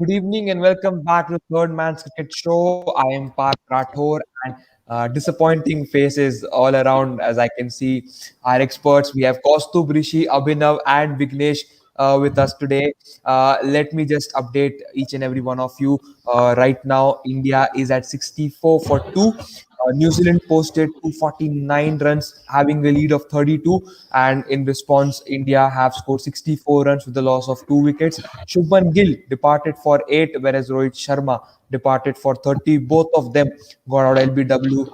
good evening and welcome back to the Third Man's Cricket Show. I am Parth Rathore and disappointing faces all around as I can see our experts. We have Kaustubh, Rishi, Abhinav and Vignesh with us today. Let me just update each and every one of you. Right now, India is at 64 for 2. New Zealand posted 249 runs, having a lead of 32, and in response, India have scored 64 runs with the loss of 2 wickets. Shubman Gill departed for 8, whereas Rohit Sharma departed for 30. Both of them got out LBW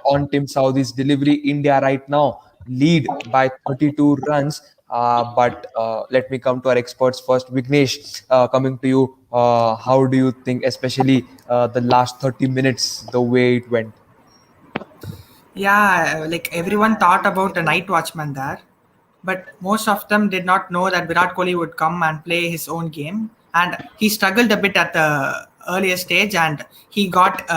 on Tim Southee's delivery. India right now lead by 32 runs. But let me come to our experts first. Vignesh, coming to you, how do you think, especially the last 30 minutes, the way it went? Yeah, like everyone thought about the night watchman there, but most of them did not know that Virat Kohli would come and play his own game. And he struggled a bit at the earlier stage, and he got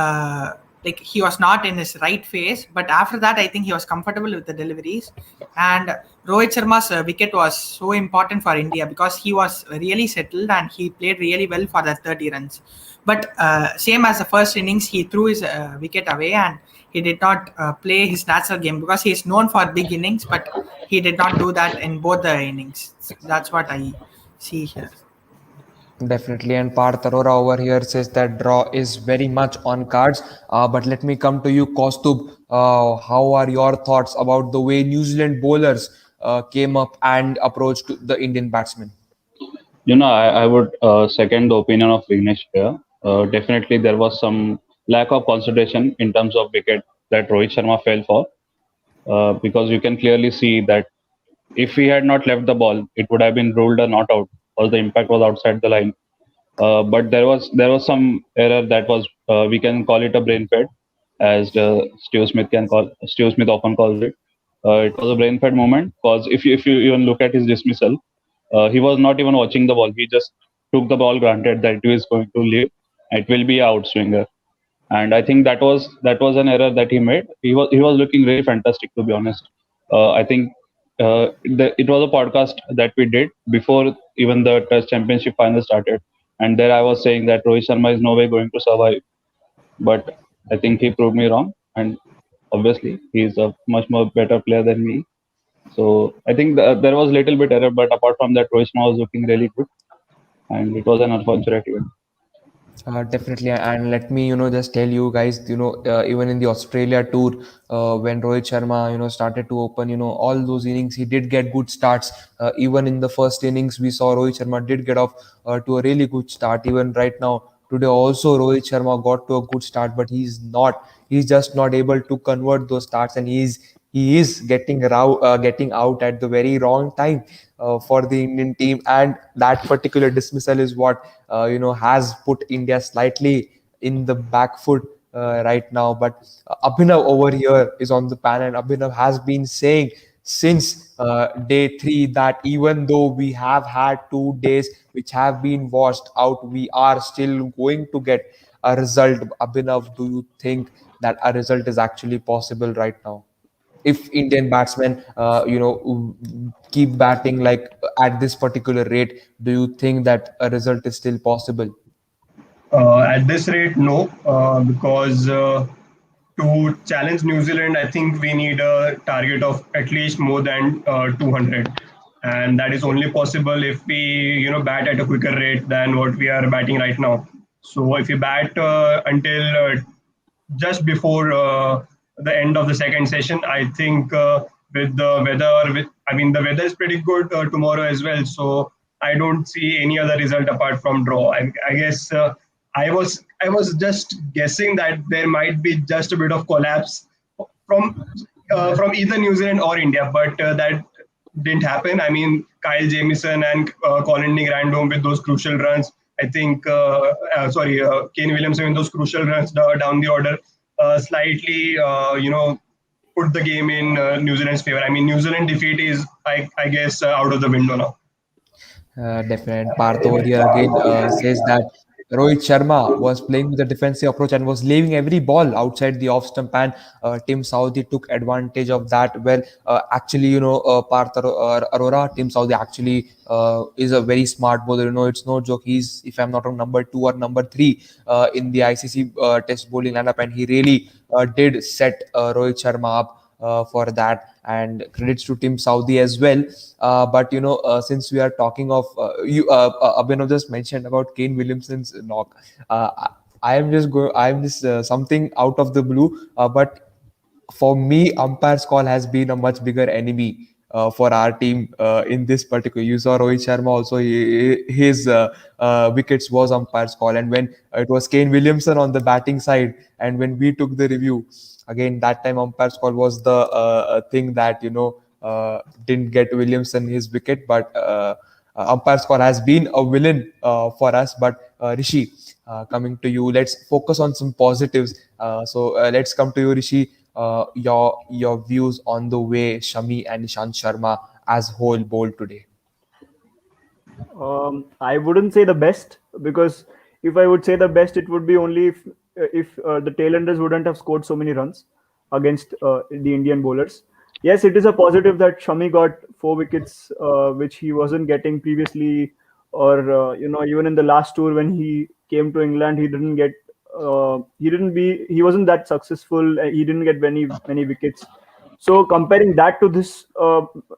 like he was not in his right phase. But after that, I think he was comfortable with the deliveries. And Rohit Sharma's wicket was so important for India because he was really settled and he played really well for the 30 runs. But same as the first innings, he threw his wicket away and he did not play his natural game because he is known for big innings, but he did not do that in both the innings. That's what I see here. Definitely, and Parth Arora over here says that draw is very much on cards. But let me come to you, Kostub. How are your thoughts about the way New Zealand bowlers came up and approached the Indian batsmen? I would second the opinion of Vignesh here. Definitely, there was some lack of concentration in terms of wicket that Rohit Sharma fell for, because you can clearly see that if he had not left the ball, it would have been ruled a not out, because the impact was outside the line. But there was some error that was, we can call it a brain fade, as Steve Smith often calls it. It was a brain fade moment, because if you even look at his dismissal, he was not even watching the ball. He just took the ball granted that he is going to leave. It will be a outswinger, and I think that was an error that he made. He was looking really fantastic, to be honest. I think it was a podcast that we did before even the Test Championship final started, and there I was saying that Rohit Sharma is no way going to survive, but I think he proved me wrong, and obviously he's a much more better player than me. So I think there was little bit error, but apart from that, Rohit Sharma was looking really good, and it was an unfortunate event. Definitely, and let me, just tell you guys, even in the Australia tour, when Rohit Sharma, started to open, all those innings, he did get good starts. Even in the first innings, we saw Rohit Sharma did get off to a really good start. Even right now, today also Rohit Sharma got to a good start, but he's just not able to convert those starts, and he is getting out at the very wrong time for the Indian team, and that particular dismissal is what has put India slightly in the back foot right now. But Abhinav over here is on the panel, and Abhinav has been saying since day three that even though we have had 2 days which have been washed out, we are still going to get a result. Abhinav, do you think that a result is actually possible right now? If Indian batsmen, keep batting like at this particular rate, do you think that a result is still possible? At this rate, no, because to challenge New Zealand, I think we need a target of at least more than 200, and that is only possible if we, bat at a quicker rate than what we are batting right now. So if we bat until just before the end of the second session, I think with the weather, the weather is pretty good tomorrow as well. So I don't see any other result apart from draw. I guess I was just guessing that there might be just a bit of collapse from from either New Zealand or India, but that didn't happen. I mean, Kyle Jamieson and Colin ran home with those crucial runs. I think, Kane Williamson with those crucial runs down the order slightly, put the game in New Zealand's favor. I mean, New Zealand defeat is, I guess, out of the window now. Definitely. Parth over here again says that Rohit Sharma was playing with a defensive approach and was leaving every ball outside the off stump, and Tim Southee took advantage of that. Well, actually, Parth Arora, Tim Southee actually is a very smart bowler. It's no joke. He's, if I'm not wrong, number 2 or number 3 in the ICC Test bowling lineup, and he really did set Rohit Sharma up for that. And credits to Tim Southee as well. But since we are talking of Abhinav just mentioned about Kane Williamson's knock. I'm just something out of the blue, but for me, umpire's call has been a much bigger enemy for our team in this particular. You saw Rohit Sharma also, his wickets was umpire's call, and when it was Kane Williamson on the batting side, and when we took the review, again that time umpire's call was the thing that didn't get Williamson his wicket, but umpire's call has been a villain for us. But Rishi, coming to you, let's focus on some positives. So let's come to you, Rishi. Your views on the way Shami and Ishant Sharma as whole bowled today. I wouldn't say the best, because if I would say the best, it would be only if the tailenders wouldn't have scored so many runs against the Indian bowlers. Yes, it is a positive that Shami got 4 wickets, which he wasn't getting previously, or even in the last tour when he came to England, he didn't get. He wasn't that successful. He didn't get many wickets. So comparing that to this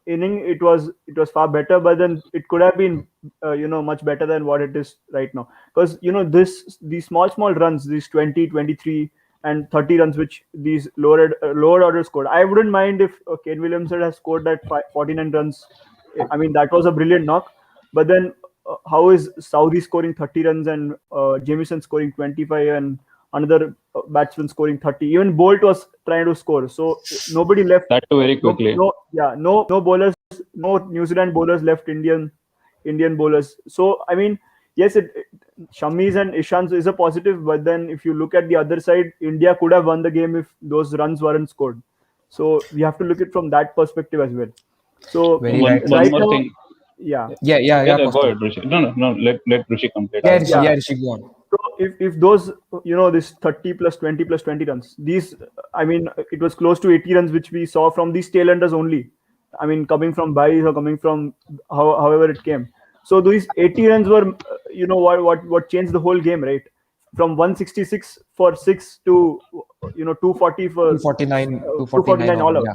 inning, it was far better. But then it could have been much better than what it is right now. Because these small runs, these 20, 23, and 30 runs, which these lower order scored. I wouldn't mind if Kane Williamson has scored that 49 runs. I mean, that was a brilliant knock. But then how is Southee scoring 30 runs and Jamieson scoring 25 and another batsman scoring 30? Even Bolt was trying to score. So nobody left. That too very quickly. No bowlers, no New Zealand bowlers left Indian bowlers. So I mean, yes, Shami's and Ishant's is a positive, but then if you look at the other side, India could have won the game if those runs weren't scored. So we have to look at it from that perspective as well. So Very One, right. one more thing. yeah. Yeah. Go Costa. ahead, Rishi. No. Let Rishi complete. Yeah, Rishi, Yeah. Rishi, go on. So if those, this 30 plus 20 plus 20 runs, these, I mean, it was close to 80 runs, which we saw from these tailenders only. I mean, coming from byes or coming from however it came. So these 80 runs were, what changed the whole game, right? From 166 for 6 to, 240 for 249 249 all out. yeah.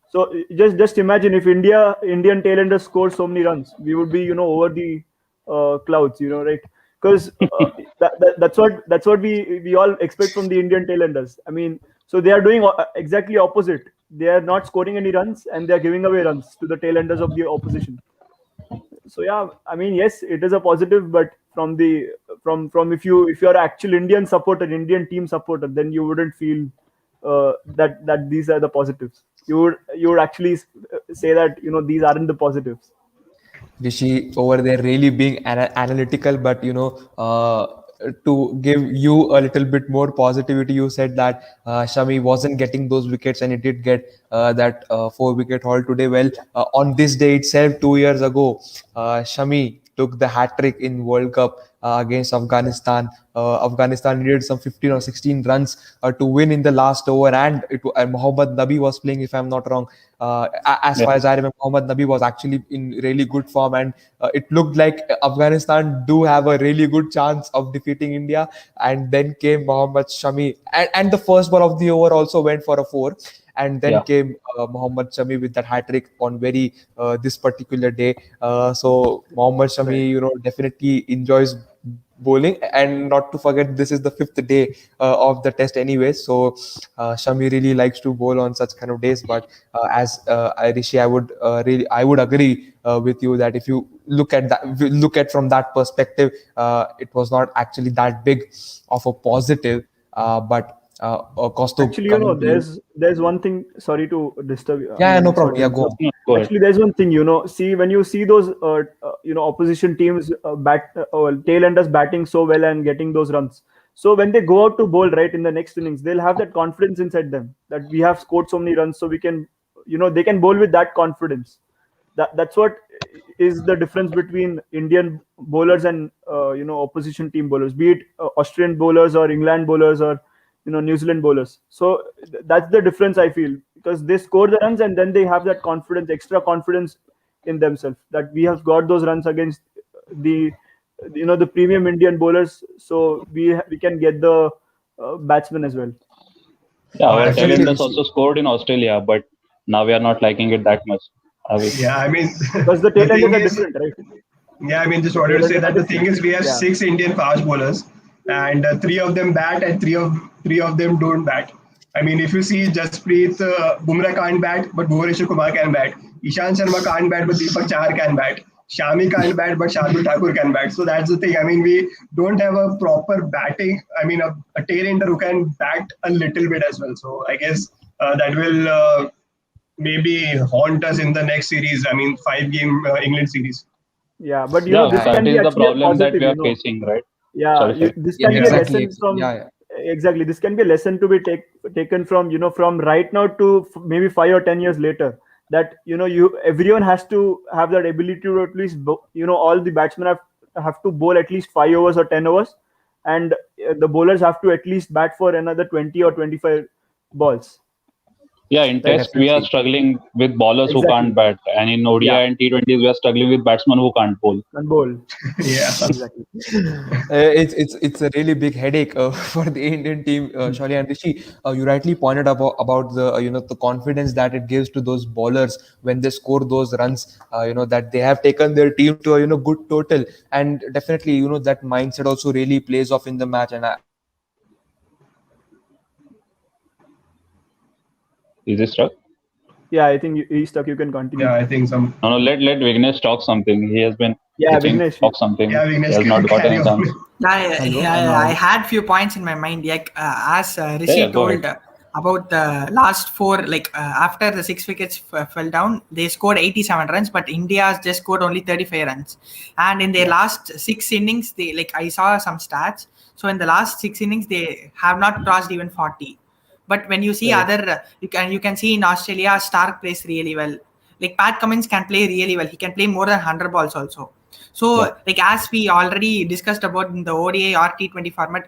So just imagine if Indian tailenders scored so many runs, we would be over the clouds, right? Because that's what we all expect from the Indian tailenders. I mean, so they are doing exactly opposite. They are not scoring any runs and they are giving away runs to the tailenders of the opposition. So yeah, I mean, yes, it is a positive, but from if you're actual Indian supporter, Indian team supporter, then you wouldn't feel that these are the positives. You would actually say that these aren't the positives. Rishi over there really being analytical, but to give you a little bit more positivity, you said that Shami wasn't getting those wickets, and he did get that 4-wicket haul today. Well, on this day itself, 2 years ago, Shami took the hat trick in World Cup against Afghanistan. Afghanistan needed some 15 or 16 runs to win in the last over, and Mohammad Nabi was playing, if I'm not wrong. As far as I remember, Mohammad Nabi was actually in really good form, and it looked like Afghanistan do have a really good chance of defeating India. And then came Mohammad Shami, and the first ball of the over also went for a 4. And then came Mohammad Shami with that hat trick on very this particular day. So Mohammad Shami, definitely enjoys bowling, and not to forget, this is the 5th day of the test anyway. So Shami really likes to bowl on such kind of days. But as Rishi, I would agree with you that if you look at from that perspective, it was not actually that big of a positive. But Costa, actually, there's one thing. Sorry to disturb you. Yeah, no problem. Yeah, go on. No, go ahead. Actually, there's one thing. See, when you see those opposition teams tailenders batting so well and getting those runs, so when they go out to bowl right in the next innings, they'll have that confidence inside them that we have scored so many runs, so we can, they can bowl with that confidence. That's what is the difference between Indian bowlers and opposition team bowlers, be it Australian bowlers or England bowlers or New Zealand bowlers. So that's the difference I feel, because they score the runs and then they have that confidence, extra confidence in themselves that we have got those runs against the the premium Indian bowlers, so we can get the batsmen as well. Yeah, our Definitely, tailenders Rishi. also scored in Australia, but now we are not liking it that much. Are we? Yeah, I mean, Because the the tailenders thing are is, different, right? yeah, I mean, just wanted to say that the thing is, we have Yeah. 6 Indian fast bowlers, and 3 of them bat, and three of them don't bat. I mean, if you see Jasprit Bumrah can't bat, but Bhuvaneshwar Kumar can bat. Ishan Sharma can't bat, but Deepak Chahar can bat. Shami can't bat, but Shardul Thakur can bat. So that's the thing. I mean, we don't have a proper batting. I mean, a tailender who can bat a little bit as well. So I guess that will maybe haunt us in the next series. I mean, 5-game England series. Yeah, but Yeah, this that can be is the actually a problem that positive, we are facing, right? Yeah, Sorry, sorry. this Yeah, can be a exactly. lesson from Yeah, exactly. This can be a lesson to be taken from from right now to maybe 5 or 10 years later. That everyone has to have that ability to at least all the batsmen have to bowl at least 5 overs or 10 overs, and the bowlers have to at least bat for another 20 or 25 balls. Yeah, in Right. Test we are definitely. struggling with bowlers who Exactly. can't bat, and in ODI Yeah. and T20s we are struggling with batsmen who can't bowl. And bowl. Yeah. Exactly. It's a really big headache for the Indian team, Shali and Rishi. You rightly pointed about the the confidence that it gives to those bowlers when they score those runs. That they have taken their team to a good total, and definitely that mindset also really plays off in the match. And Is he struck? Yeah, I think he's stuck. You can continue. Yeah, I think some. No, let Vignesh talk something. He has been Yeah, itching to Vignesh. talk something. Yeah, He Vignesh, has not got carry any on. chance. I had few points in my mind. Like as Rishi Yeah, go told about the last 4, like after the 6 wickets fell down, they scored 87 runs, but India just scored only 35 runs. And in their last 6 innings, they I saw some stats. So in the last 6 innings, they have not crossed even 40. But when you see other, you can see in Australia, Stark plays really well. Like Pat Cummins can play really well. He can play more than 100 balls also. So, as we already discussed about in the ODI or T20 format,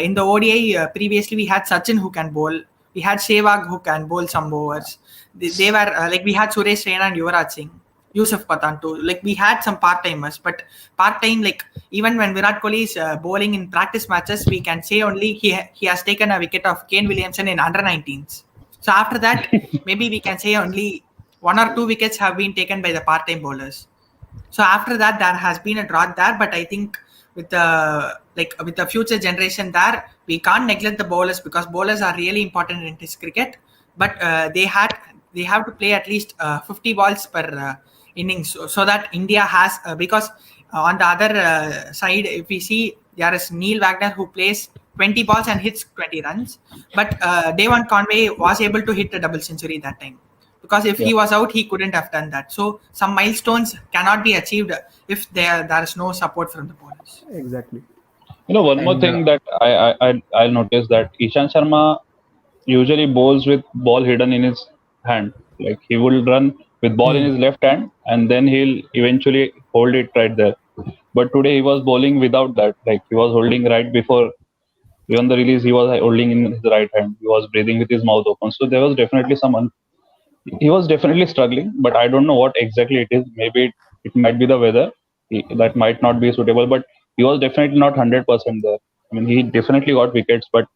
in the ODI, previously we had Sachin who can bowl. We had Sehwag who can bowl some overs. They were, we had Suresh Raina and Yuvraj Singh, Yusuf Pathan too. We had some part-timers, but part-time, even when Virat Kohli is bowling in practice matches, we can say only he has taken a wicket of Kane Williamson in under-19s. So after that, maybe we can say only 1 or 2 wickets have been taken by the part-time bowlers. So after that, there has been a drought there, but I think with the future generation there, we can't neglect the bowlers because bowlers are really important in Test cricket. But they have to play at least 50 balls per innings, so that India has because on the other side, if we see there is Neil Wagner who plays 20 balls and hits 20 runs, but Devon Conway was able to hit a double century that time. Because if he was out, he couldn't have done that. So some milestones cannot be achieved if there is no support from the bowlers. Exactly. One more thing that I'll notice that Ishan Sharma usually bowls with ball hidden in his hand. Like he will run with ball in his left hand and then he'll eventually hold it right there. But today he was bowling without that. Like he was holding right before even the release. He was holding in his right hand. He was breathing with his mouth open. So there was definitely he was definitely struggling, but I don't know what exactly it is. Maybe it might be the weather. That might not be suitable, but he was definitely not 100% there. I mean, he definitely got wickets, but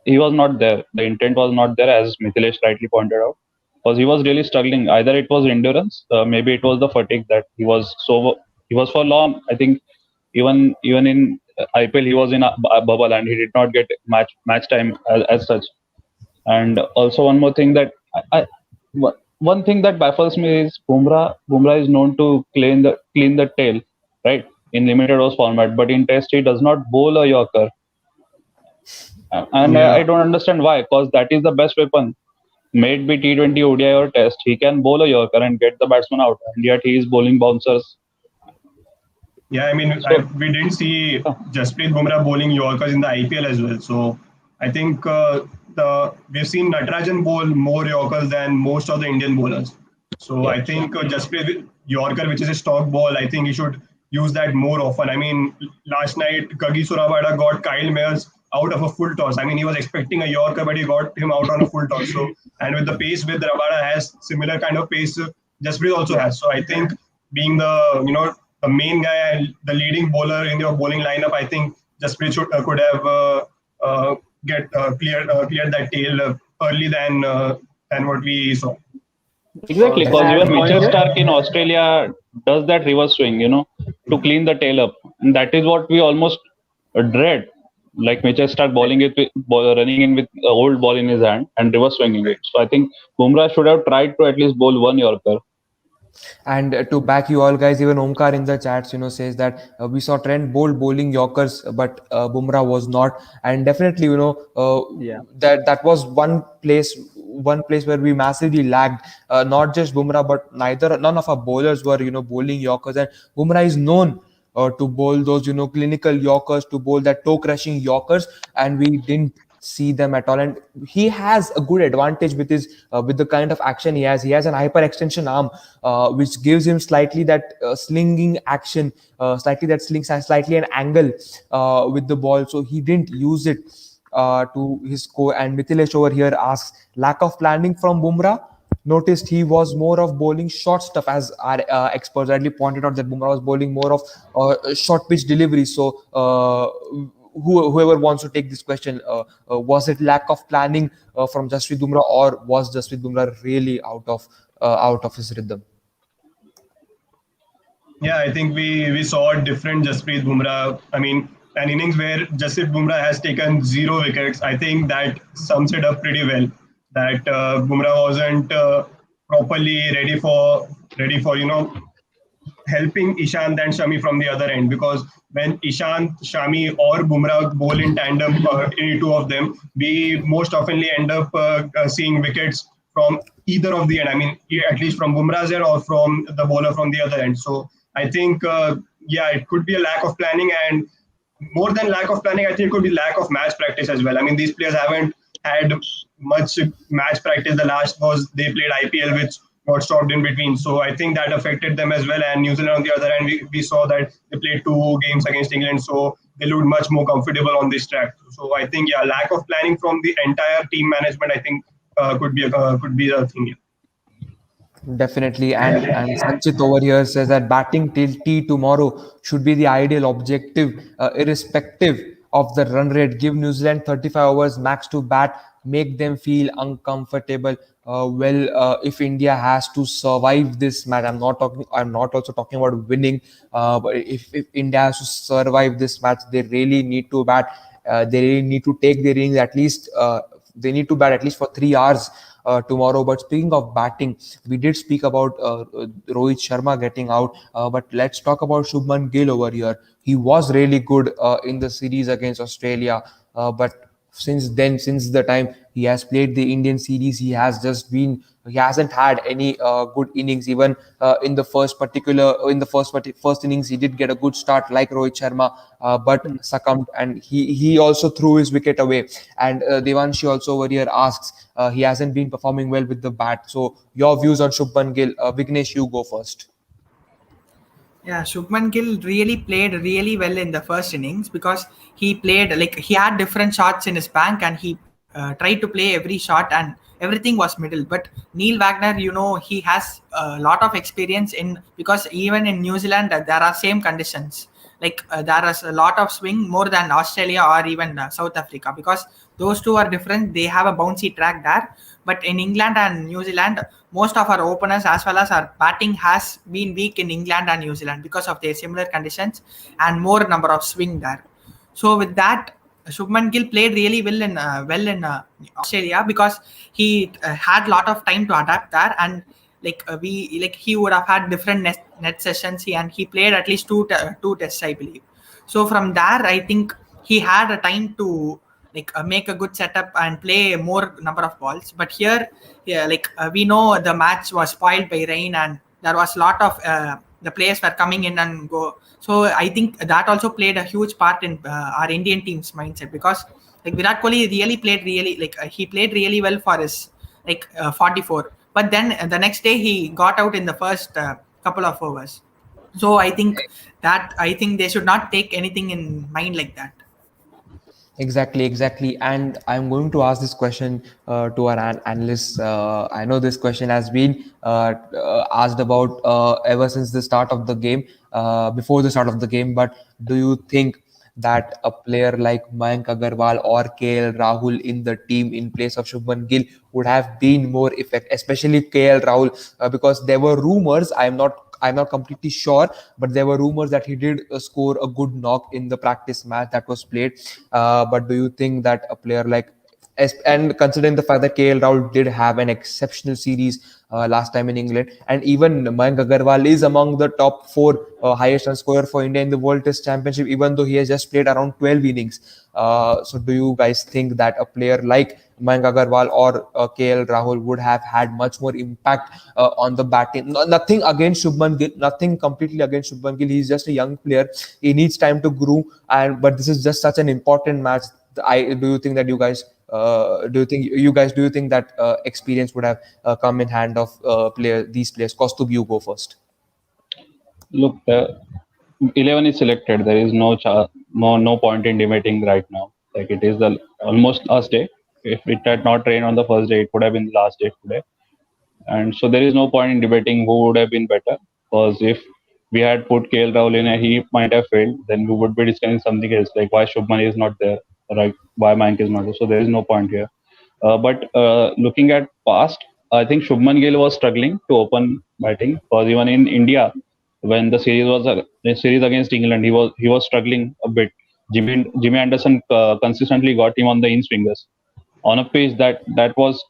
he was not there. The intent was not there, as Mithilesh rightly pointed out, because he was really struggling. Either it was endurance, maybe it was the fatigue that he was for long. I think even in IPL he was in a bubble and he did not get match time as such. And also one more thing that one thing that baffles me is Bumrah is known to clean the tail, right, in limited overs format, but in Test he does not bowl a Yorker, and I don't understand why, because that is the best weapon. May it be T20, ODI or Test, he can bowl a Yorker and get the batsman out, and yet he is bowling bouncers. Yeah, I mean, we didn't see Jasprit Bumrah bowling Yorkers in the IPL as well. So I think we've seen Natarajan bowl more Yorkers than most of the Indian bowlers. So I think Jasprit Yorker, which is a stock ball, I think he should use that more often. I mean, last night Kagi Surabada got Kyle Mayers out of a full toss. I mean, he was expecting a Yorker, but he got him out on a full toss. So, and with the pace with Rabada has similar kind of pace, Jasprit also has. So I think being the main guy and the leading bowler in your bowling lineup, I think Jasprit could have cleared that tail early than what we saw. Exactly, because And even Mitchell Moinkes? Stark in Australia does that reverse swing, to clean the tail up, and that is what we almost dread. Like Mitchell Stark running in with a old ball in his hand and reverse swinging it. So I think Bumrah should have tried to at least bowl one Yorker. And to back you all guys, even Omkar in the chats, says that we saw Trent Bolt bowling Yorkers, but Bumrah was not. And definitely, Yeah. that was one place where we massively lagged. Not just Bumrah, but none of our bowlers were, bowling Yorkers. And Bumrah is known to bowl those, clinical Yorkers, to bowl that toe crushing Yorkers, and we didn't see them at all. And he has a good advantage with his with the kind of action he has. He has an hyper extension arm, which gives him slightly that slinging action, slightly that slings and slightly an angle with the ball. So he didn't use it to his score. And Mithilesh over here asks, lack of planning from Bumrah. Noticed he was more of bowling short stuff, as our experts rightly pointed out that Bumrah was bowling more of short pitch delivery. So whoever wants to take this question, was it lack of planning from Jasprit Bumrah, or was Jasprit Bumrah really out of his rhythm? Yeah, I think we saw a different Jasprit Bumrah. I mean, an innings where Jasprit Bumrah has taken 0 wickets. I think that sums it up pretty well. That Bumrah wasn't properly ready for helping Ishant and Shami from the other end, because when Ishant, Shami, or Bumrah bowl in tandem, any two of them, we most oftenly end up seeing wickets from either of the end. I mean, at least from Bumrah's end or from the bowler from the other end. So I think, it could be a lack of planning, and more than lack of planning, I think it could be lack of match practice as well. I mean, these players haven't had much match practice. The last was they played IPL, which got stopped in between. So I think that affected them as well. And New Zealand on the other hand, we saw that they played 2 games against England, so they looked much more comfortable on this track. So I think, lack of planning from the entire team management, I think could be a thing here. Definitely. And Sanchit over here says that batting till tea tomorrow should be the ideal objective, irrespective of the run rate. Give New Zealand 35 hours max to bat, make them feel uncomfortable. If India has to survive this match, I'm not also talking about winning, but if India has to survive this match, they really need to bat. They really need to take their innings at least. They need to bat at least for 3 hours tomorrow. But speaking of batting, we did speak about Rohit Sharma getting out, but let's talk about Shubman Gill over here. He was really good in the series against Australia, but since the time he has played the Indian series, he hasn't had any good innings. Even in the first innings, he did get a good start like Rohit Sharma, but succumbed, and he also threw his wicket away. And Devanshi also over here asks, he hasn't been performing well with the bat. So your views on Shubman Gill? Vignesh, you go first. Yeah, Shubman Gill really played really well in the first innings, because he played he had different shots in his bank, and he tried to play every shot, and everything was middle. But Neil Wagner, he has a lot of experience because even in New Zealand there are same conditions. There is a lot of swing more than Australia or even South Africa, because those two are different. They have a bouncy track there. But in England and New Zealand, most of our openers as well as our batting has been weak in England and New Zealand because of their similar conditions and more number of swing there. So with that, Shubman Gill played really well in Australia, because he had a lot of time to adapt there, and he would have had different net sessions, and he played at least two tests, I believe. So from there, I think he had a time to make a good setup and play more number of balls. But here, we know the match was spoiled by rain, and there was a lot of the players were coming in and go. So I think that also played a huge part in our Indian team's mindset, because Virat Kohli really played he played really well for his 44. But then the next day he got out in the first couple of overs. So I think they should not take anything in mind like that. Exactly. And I'm going to ask this question to our analysts. I know this question has been asked about ever since the start of the game, before the start of the game. But do you think that a player like Mayank Agarwal or KL Rahul in the team in place of Shubman Gill would have been more effective, especially KL Rahul, because there were rumors. I'm not completely sure, but there were rumors that he did score a good knock in the practice match that was played. But do you think that a player like, and considering the fact that KL Rahul did have an exceptional series last time in England, and even Mayank Agarwal is among the top four highest run scorer for India in the World Test Championship, even though he has just played around 12 innings. So do you guys think that a player like Mayank Agarwal or KL Rahul would have had much more impact on the batting? Nothing against Shubman Gill, nothing completely against Shubman Gill. He's just a young player. He needs time to grow, and but this is just such an important match. Do you think that you guys do you think that experience would have come in hand of these players? Kostub, you go first. Look, the 11 is selected. There is no point in debating right now. Like, it is the almost last day. If it had not rained on the first day, it would have been the last day today. And so there is no point in debating who would have been better. Because if we had put KL Rahul in, he might have failed. Then we would be discussing something else, like why Shubman is not there, right? Why Mayank is not there. So there is no point here. But looking at past, I think Shubman Gill was struggling to open batting, because even in India, when the series against England, he was struggling a bit. Jimmy Anderson consistently got him on the in swingers on a pitch that was,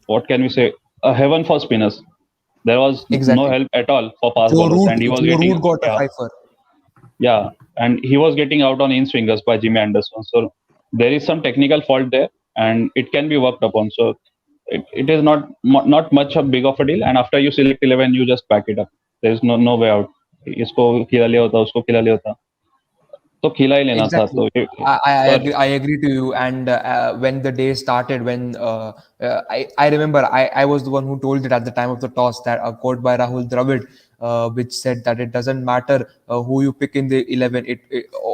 what can we say, a heaven for spinners. There was no Exactly. help at all for fast Joe bowlers, and he was Root getting got a fifer. yeah, and he was getting out on in swingers by Jimmy Anderson. So there is some technical fault there, and it can be worked upon. So it is not much a big of a deal. And after you select 11, you just back it up. There is no way out. इसको खिला लिया होता, उसको खिला लिया होता, तो खिला ही लेना था. Exactly. तो I agree to you. And when the day started, when I remember I was the one who told it at the time of the toss, that a quote by Rahul Dravid, which said that it doesn't matter who you pick in the 11.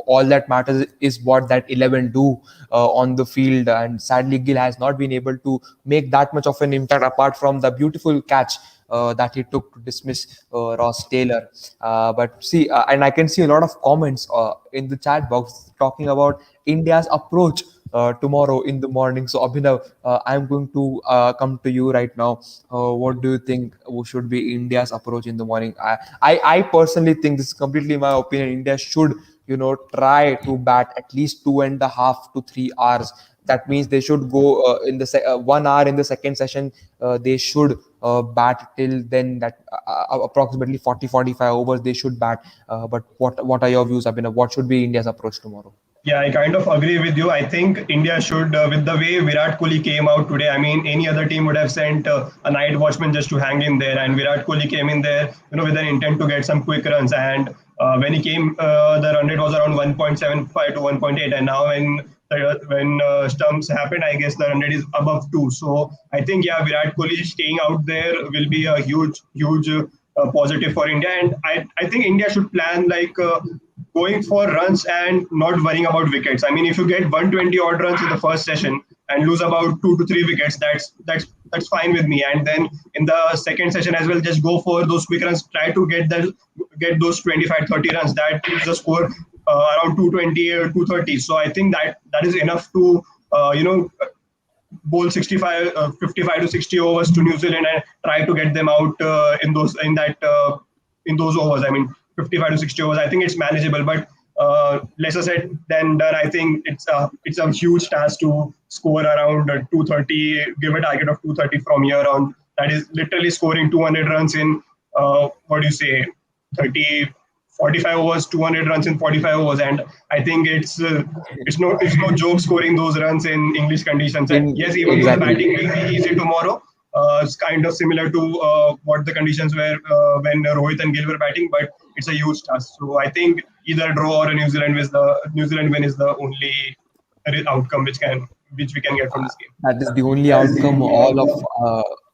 All that matters is what that 11 do on the field. And sadly, Gill has not been able to make that much of an impact, apart from the beautiful catch that he took to dismiss Ross Taylor. But see, and I can see a lot of comments in the chat box talking about India's approach tomorrow in the morning. So Abhinav, I'm going to come to you right now. What do you think should be India's approach in the morning? I personally think, this is completely my opinion, India should try to bat at least 2.5 to 3 hours. That means they should go in the 1 hour in the second session. They should bat till then. That approximately 40-45 overs they should bat. But what are your views, Abhinav? What should be India's approach tomorrow? Yeah, I kind of agree with you. I think India should, with the way Virat Kohli came out today, I mean, any other team would have sent a night watchman just to hang in there. And Virat Kohli came in there, with an intent to get some quick runs. And when he came, the run rate was around 1.75 to 1.8. And now when stumps happened, I guess the run rate is above 2. So I think, yeah, Virat Kohli staying out there will be a huge positive for India. And I think India should plan like going for runs and not worrying about wickets. I mean, if you get 120 odd runs in the first session and lose about 2 to 3 wickets, that's fine with me. And then in the second session as well, just go for those quick runs. Try to get those 25-30 runs. That is the score around 220 or 230. So I think that is enough to bowl 55 to 60 overs to New Zealand and try to get them out in those overs. I mean, 55 to 60 overs, I think it's manageable. But lesser said than done. I think it's a huge task to score around 230, give a target of 230 from here on. That is literally scoring 200 runs in 45 overs, 200 runs in 45 overs. And I think it's no joke scoring those runs in English conditions. And yes, even though the batting will be easy tomorrow, it's kind of similar to what the conditions were when Rohit and Gill were batting, but it's a huge task. So I think either draw or a New Zealand win is the only outcome which we can get from this game. That is the only outcome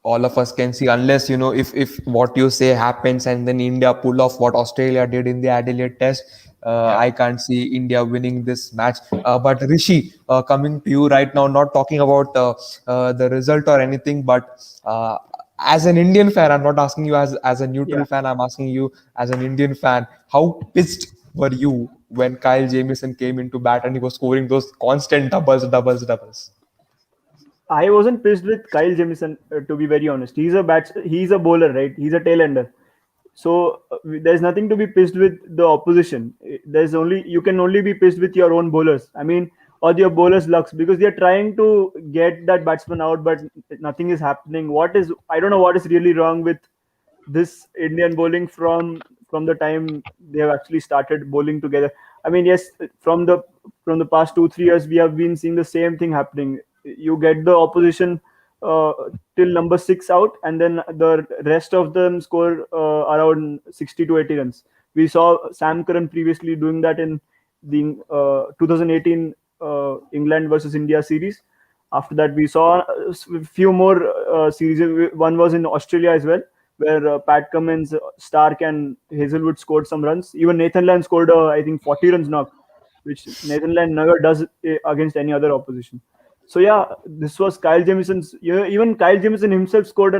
all of us can see, unless if what you say happens and then India pull off what Australia did in the Adelaide Test. I can't see India winning this match. But Rishi, coming to you right now, not talking about the result or anything, but as an Indian fan, I'm not asking you as a neutral Yeah. fan. I'm asking you as an Indian fan. How pissed were you when Kyle Jamieson came into bat and he was scoring those constant doubles? I wasn't pissed with Kyle Jamieson, to be very honest. He's a bowler, right? He's a tail ender. So there's nothing to be pissed with the opposition. You can only be pissed with your own bowlers. I mean, or your bowlers' lucks, because they're trying to get that batsman out, but nothing is happening. I don't know what is really wrong with this Indian bowling from the time they have actually started bowling together. I mean, yes, from the past 2 3 years, we have been seeing the same thing happening. You get the opposition uh, till number 6 out, and then the rest of them score around 60 to 80 runs. We saw Sam Curran previously doing that in the 2018 England versus India series. After that, we saw a few more series. One was in Australia as well, where Pat Cummins, Stark, and Hazelwood scored some runs. Even Nathan Lyon scored, I think, 40 runs knock, which Nathan Lyon never does against any other opposition. So yeah, this was Kyle Jamieson's. Even Kyle Jamieson himself scored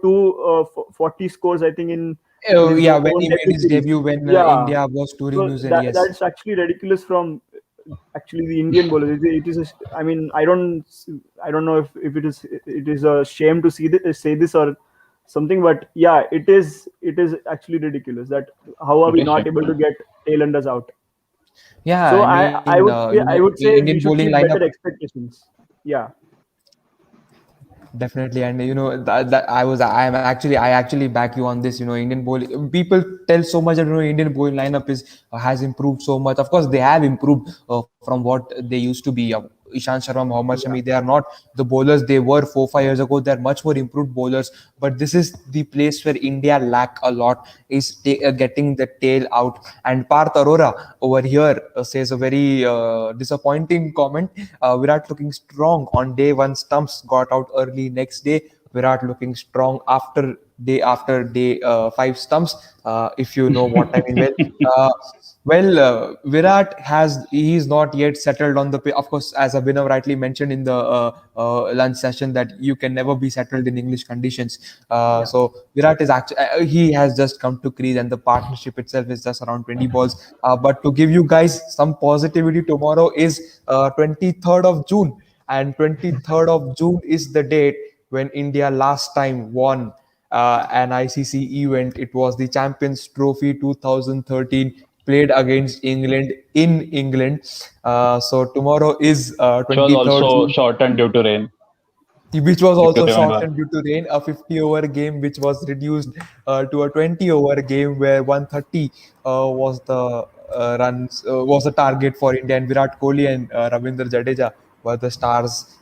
two 40 scores, I think, in Oh, his yeah, when own he made his series. debut when Yeah, India was touring so New Zealand, yes. that's actually ridiculous from actually the Indian bowlers. I mean, I don't know if it is a shame to say this or something, but yeah, it is actually ridiculous that how are we not able to get tailenders out. Yeah, So I I mean, would I would say we Indian should bowling keep lineup. better expectations. Yeah. Definitely, and that I actually back you on this. Indian bowling people tell so much that Indian bowling lineup has improved so much. Of course, they have improved from what they used to be. Ishan Sharma, Mohammad Yeah. Shami, they are not the bowlers they were 4 5 years ago. They are much more improved bowlers. But this is the place where India lack a lot, is getting the tail out. And Parth Arora over here says a very disappointing comment. Virat looking strong on day one, stumps got out early next day. Virat looking strong after day 5 stumps. If you know what I mean. Virat he's not yet settled on the pitch. Of course, as Abhinav rightly mentioned in the lunch session, that you can never be settled in English conditions. Yeah. So Virat is actually he has just come to crease, and the partnership itself is just around 20 balls. But to give you guys some positivity, tomorrow is 23rd of June, and 23rd of June is the date when India last time won an ICC event. It was the Champions Trophy 2013, played against England in England. So tomorrow is Which was 23rd also June, shortened due to rain, which was if you also remember. shortened due to rain. A 50-over game, which was reduced to a 20-over game, where 130 was the was the target for India, and Virat Kohli and Ravindra Jadeja were the stars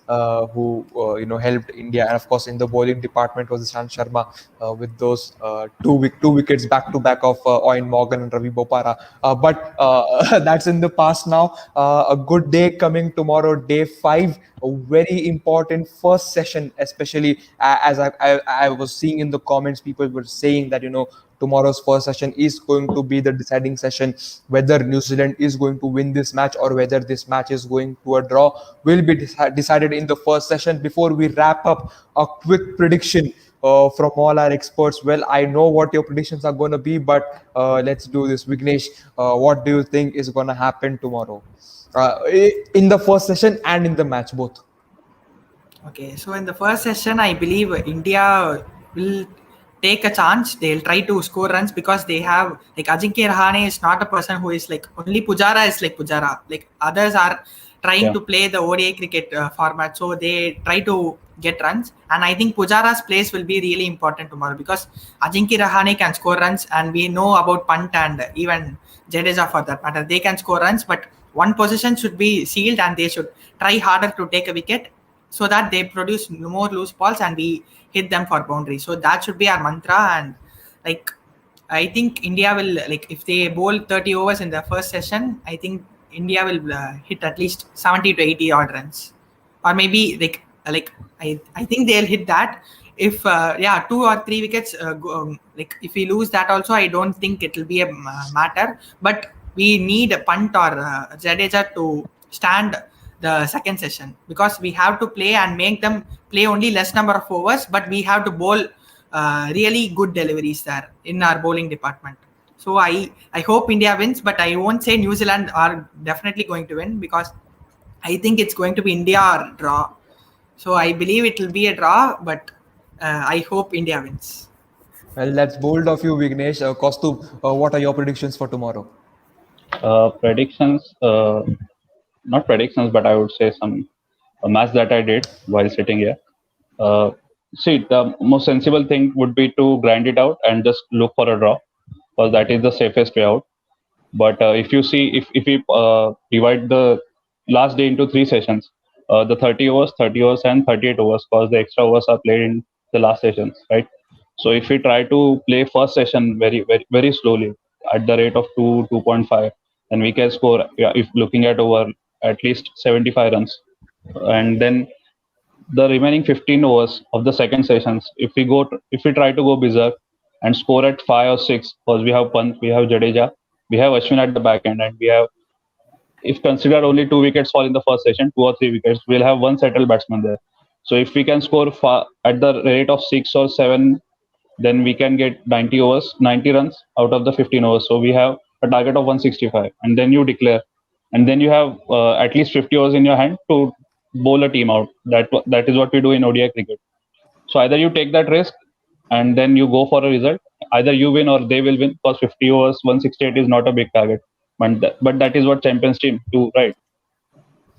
who helped India. And of course, in the bowling department was Ishan Sharma with those two wickets back to back of Owen Morgan and Ravi Bopara. But that's in the past now. A good day coming tomorrow, day 5. A very important first session, especially as I was seeing in the comments, people were saying that tomorrow's first session is going to be the deciding session. Whether New Zealand is going to win this match or whether this match is going to a draw will be decided in the first session. Before we wrap up, a quick prediction from all our experts. Well, I know what your predictions are going to be, but let's do this. Vignesh, what do you think is going to happen tomorrow in the first session and in the match both? Okay, so in the first session, I believe India will take a chance. They'll try to score runs because they have, like, Ajinkya Rahane is not a person who is like, only Pujara is like Pujara. Like, others are trying to play the ODI cricket format, so they try to get runs. And I think Pujara's place will be really important tomorrow because Ajinkya Rahane can score runs, and we know about Pant and even Jadeja for that matter. They can score runs, but one position should be sealed, and they should try harder to take a wicket, so that they produce more loose balls and we hit them for boundary. So that should be our mantra. And like, I think India will, like, if they bowl 30 overs in the first session, I think India will hit at least 70 to 80 odd runs, or maybe like I think they'll hit that. if 2 or 3 wickets like if we lose that also, I don't think it will be a matter. But we need a punt or Jadeja to stand the second session, because we have to play and make them play only less number of overs, but we have to bowl really good deliveries there in our bowling department. So I hope India wins, but I won't say New Zealand are definitely going to win, because I think it's going to be India or draw. So I believe it will be a draw, but I hope India wins. Well, that's bold of you, Vignesh. Kaustubh, what are your predictions for tomorrow? Predictions, not predictions, but I would say a match that I did while sitting here. See, the most sensible thing would be to grind it out and just look for a draw, because that is the safest way out. But if you see, if we divide the last day into 3 sessions, the 30 overs, and 38 overs, because the extra overs are played in the last sessions, right? So if we try to play first session very slowly at the rate of 2.5, then we can score, if looking at over at least 75 runs, and then the remaining 15 overs of the second sessions, if we try to go berserk and score at 5 or 6, because we have Pant, we have Jadeja, we have Ashwin at the back end, and we have, if consider only 2 wickets fall in the first session, 2 or 3 wickets, we'll have one settled batsman there. So if we can score at the rate of 6 or 7, then we can get 90 runs out of the 15 overs. So we have a target of 165, and then you declare, and then you have at least 50 overs in your hand to bowl a team out. That is what we do in ODI cricket. So either you take that risk and then you go for a result. Either you win or they will win, because 50 overs, 168 is not a big target. But that is what champions team do, right?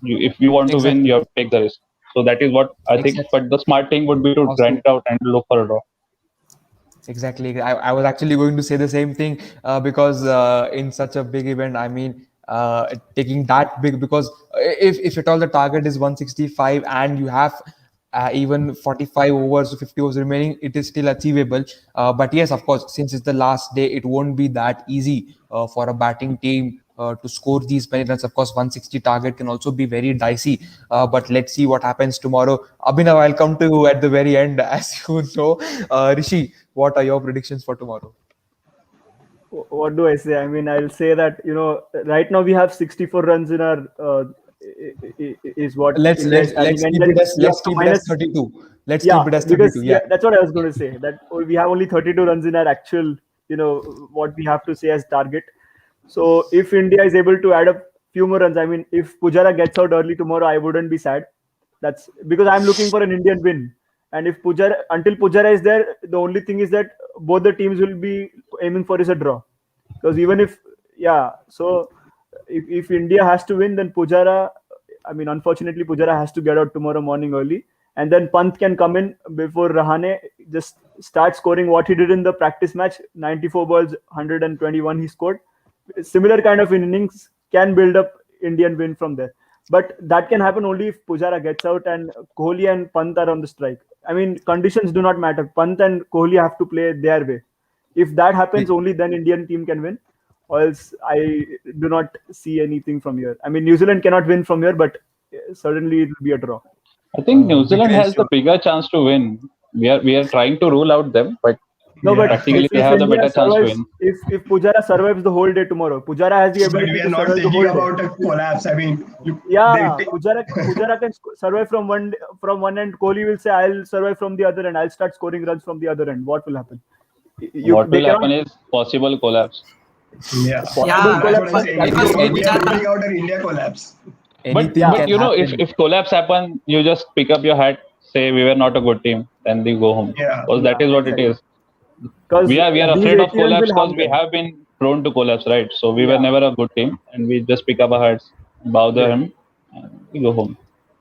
If you want to win, you have to take the risk. So that is what I think. But the smart thing would be to grind it out and look for a draw. Exactly. I was actually going to say the same thing, because in such a big event, I mean, taking that big, because if at all the target is 165 and you have even 45 overs or 50 overs remaining, it is still achievable. But yes, of course, since it's the last day, it won't be that easy for a batting team to score these many runs. Of course, 160 target can also be very dicey. But let's see what happens tomorrow. Abhinav, I'll come to you at the very end, as you know. Rishi, what are your predictions for tomorrow? What do I say? I mean, I'll say that, right now we have 64 runs in our is what. Let's keep it as 32. Let's keep it as 32. Because, that's what I was going to say. That we have only 32 runs in our actual, what we have to say as target. So if India is able to add a few more runs, I mean, if Pujara gets out early tomorrow, I wouldn't be sad. That's because I'm looking for an Indian win. And if until Pujara is there, the only thing is that both the teams will be aiming for is a draw. Because even if India has to win, then Pujara, I mean, unfortunately, Pujara has to get out tomorrow morning early. And then Pant can come in before Rahane just start scoring what he did in the practice match. 94 balls, 121 he scored. Similar kind of innings can build up Indian win from there. But that can happen only if Pujara gets out and Kohli and Pant are on the strike. I mean, conditions do not matter. Pant and Kohli have to play their way. If that happens, only then Indian team can win. Or else I do not see anything from here. I mean, New Zealand cannot win from here, but certainly it will be a draw. I think New Zealand has the bigger chance to win. We are trying to rule out them, but practically they have the better chance to win. If Pujara survives the whole day tomorrow, Pujara has the ability to survive the whole day. We are not thinking about a collapse. I mean, Pujara can survive from one end. Kohli will say, "I'll survive from the other end. I'll start scoring runs from the other end." What will happen? What will happen is possible collapse. That's what I'm saying. We are ruling out an India collapse. But if collapse happens, you just pick up your hat, say we were not a good team, then we go home. Because that is what it is. We are afraid of collapse because we have been prone to collapse, right? So we were never a good team, and we just pick up our hats, bow them, and we go home.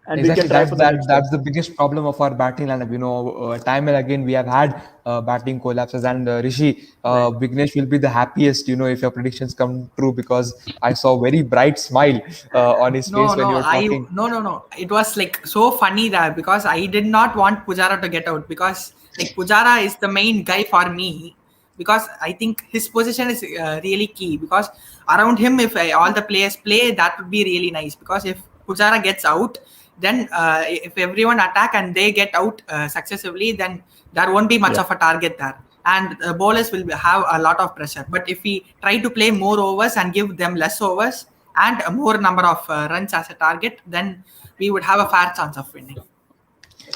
And exactly, that's the biggest problem of our batting lineup. Time and again we have had batting collapses, and Rishi, Vignesh will be the happiest, if your predictions come true, because I saw a very bright smile on his face when you were talking. No. It was like so funny that because I did not want Pujara to get out, because like Pujara is the main guy for me, because I think his position is really key, because around him, if all the players play, that would be really nice, because if Pujara gets out, then if everyone attack and they get out successively, then there won't be much of a target there, and bowlers will have a lot of pressure. But if we try to play more overs and give them less overs and a more number of runs as a target, then we would have a fair chance of winning.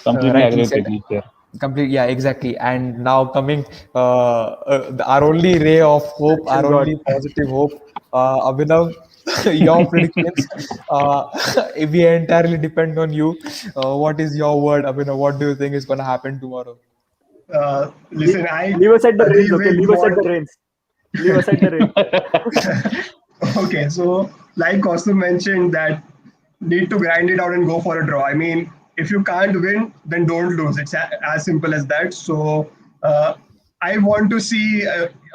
Completely rightly agree with said. Vignesh there. Complete, yeah, exactly. And now coming, our only ray of hope, our Thank only positive hope, Abhinav, your predictions. We entirely depend on you. What is your word, Abhinav? What do you think is going to happen tomorrow? Listen, I Leave aside the agree reins, okay? with Leave aside the what reins. Leave aside the reins. Okay, so like Kaustubh mentioned that need to grind it out and go for a draw. I mean, if you can't win, then don't lose. It's as simple as that. So I want to see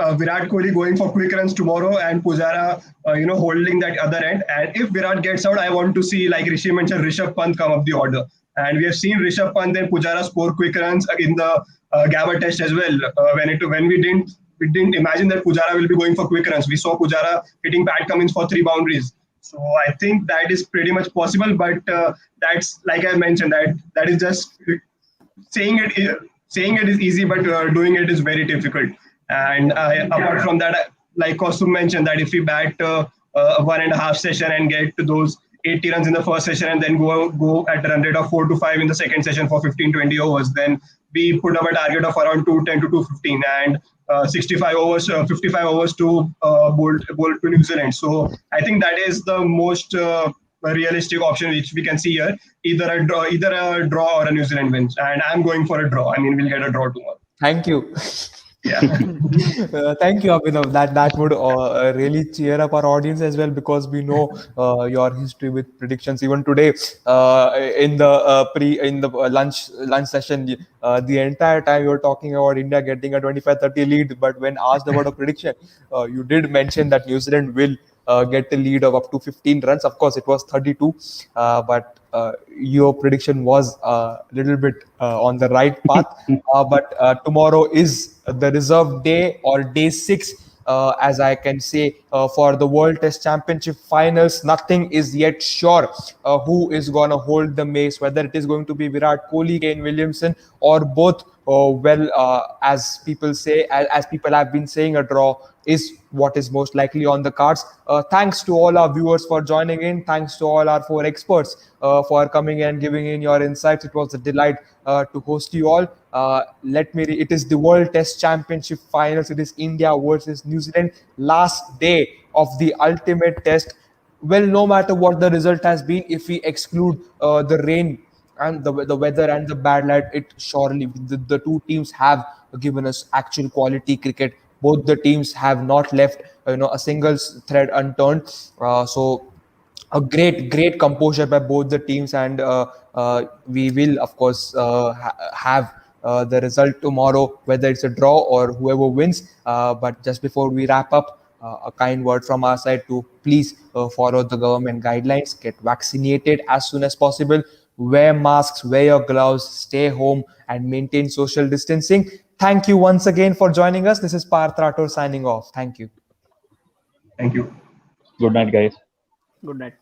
Virat Kohli going for quick runs tomorrow and Pujara, holding that other end. And if Virat gets out, I want to see, like Rishi mentioned, Rishabh Pant come up the order. And we have seen Rishabh Pant and Pujara score quick runs in the Gabba Test as well. When we didn't imagine that Pujara will be going for quick runs. We saw Pujara hitting Pat Cummins for 3 boundaries. So I think that is pretty much possible. But that's, like I mentioned, that is just saying it. Saying it is easy, but doing it is very difficult. And apart from that, like Kaustubh mentioned, that if we bat 1.5 session and get to those 80 runs in the first session and then go at a run rate of 4 to 5 in the second session for 15-20 overs, then we put up a target of around 210 to 215 and 65 overs, 55 overs to bowl to New Zealand. So I think that is the most realistic option which we can see here. Either a draw or a New Zealand wins, and I'm going for a draw. I mean, we'll get a draw tomorrow. Thank you. Yeah. Thank you, Abhinav. That would really cheer up our audience as well, because we know your history with predictions. Even today, in the lunch session, the entire time you were talking about India getting a 25-30 lead. But when asked about a prediction, you did mention that New Zealand will get a lead of up to 15 runs. Of course, it was 32, but your prediction was a little bit on the right path. But tomorrow is the reserve day, or day 6, as I can say, for the World Test Championship finals. Nothing is yet sure who is going to hold the mace, whether it is going to be Virat Kohli, Kane Williamson, or both. As people say, as people have been saying, a draw is what is most likely on the cards. Thanks to all our viewers for joining in. Thanks to all our 4 experts for coming and giving in your insights. It was a delight to host you all. It is the World Test Championship finals. It is India versus New Zealand, last day of the ultimate test. Well, no matter what the result has been, if we exclude the rain and the weather and the bad light, it surely the 2 teams have given us actual quality cricket. Both the teams have not left a single thread unturned. So a great composure by both the teams, and we will of course have the result tomorrow, whether it's a draw or whoever wins. But just before we wrap up, a kind word from our side to please follow the government guidelines, get vaccinated as soon as possible, wear masks, wear your gloves, stay home, and maintain social distancing. Thank you once again for joining us. This is Parth Rathore signing off. Thank you. Thank you. Good night, guys. Good night.